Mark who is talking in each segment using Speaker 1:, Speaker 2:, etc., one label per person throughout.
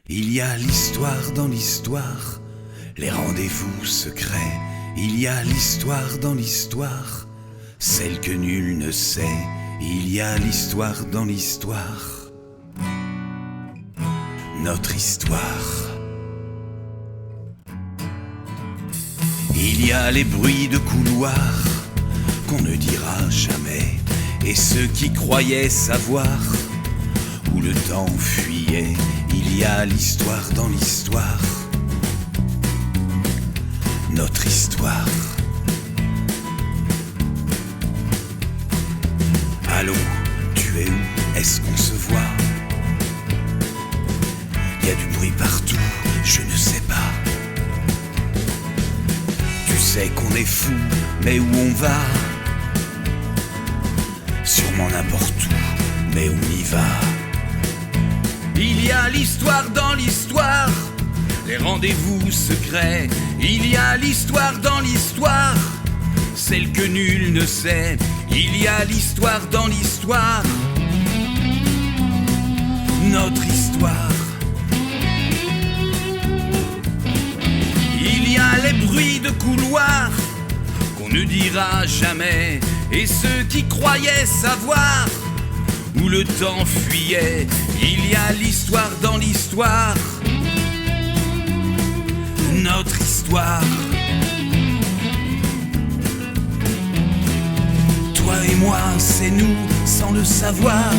Speaker 1: Il y a l'histoire dans l'histoire, les rendez-vous secrets. Il y a l'histoire dans l'histoire, celle que nul ne sait. Il y a l'histoire dans l'histoire, notre histoire. Il y a les bruits de couloir qu'on ne dira jamais, et ceux qui croyaient savoir où le temps fuyait. Il y a l'histoire dans l'histoire, notre histoire. Allô, tu es où? Est-ce qu'on se voit? Il y a du bruit partout, je ne sais pas. Tu sais qu'on est fou, mais où on va? Sûrement n'importe où, mais on y va. Il y a l'histoire dans l'histoire, les rendez-vous secrets. Il y a l'histoire dans l'histoire, celle que nul ne sait. Il y a l'histoire dans l'histoire, notre histoire. Il y a les bruits de couloir qu'on ne dira jamais, et ceux qui croyaient savoir où le temps fuyait. Il y a l'histoire dans l'histoire, notre histoire. Toi et moi, c'est nous, sans le savoir.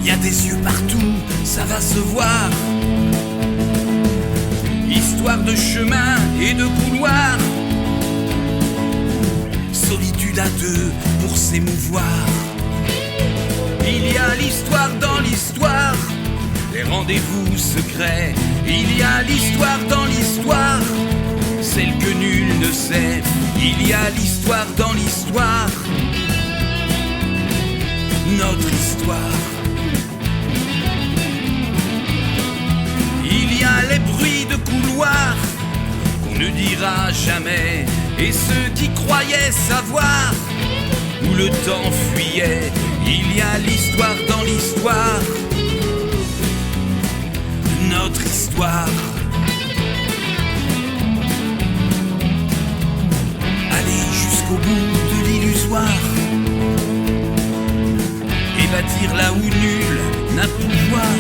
Speaker 1: Y a des yeux partout, ça va se voir. Histoire de chemin et de couloir, solitude à deux pour s'émouvoir. Il y a l'histoire dans l'histoire, les rendez-vous secrets. Il y a l'histoire dans l'histoire, celle que nul ne sait. Il y a l'histoire dans l'histoire, notre histoire. Il y a les bruits de couloir qu'on ne dira jamais, et ceux qui croyaient savoir où le temps fuyait. Il y a l'histoire dans l'histoire, notre histoire. Aller jusqu'au bout de l'illusoire et bâtir là où nul n'a pouvoir,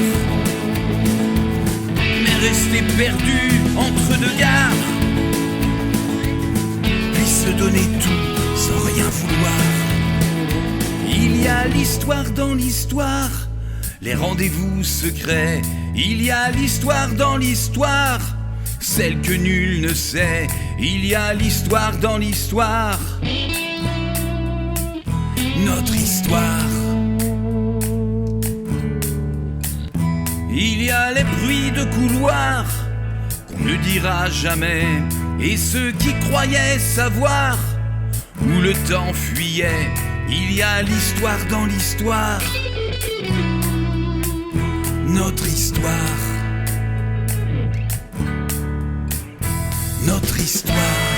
Speaker 1: mais rester perdu entre deux gares, puis se donner tout sans rien vouloir. Il y a l'histoire dans l'histoire, les rendez-vous secrets. Il y a l'histoire dans l'histoire, celle que nul ne sait. Il y a l'histoire dans l'histoire, notre histoire. Il y a les bruits de couloir qu'on ne dira jamais, et ceux qui croyaient savoir où le temps fuyait. Il y a l'histoire dans l'histoire, notre histoire, notre histoire.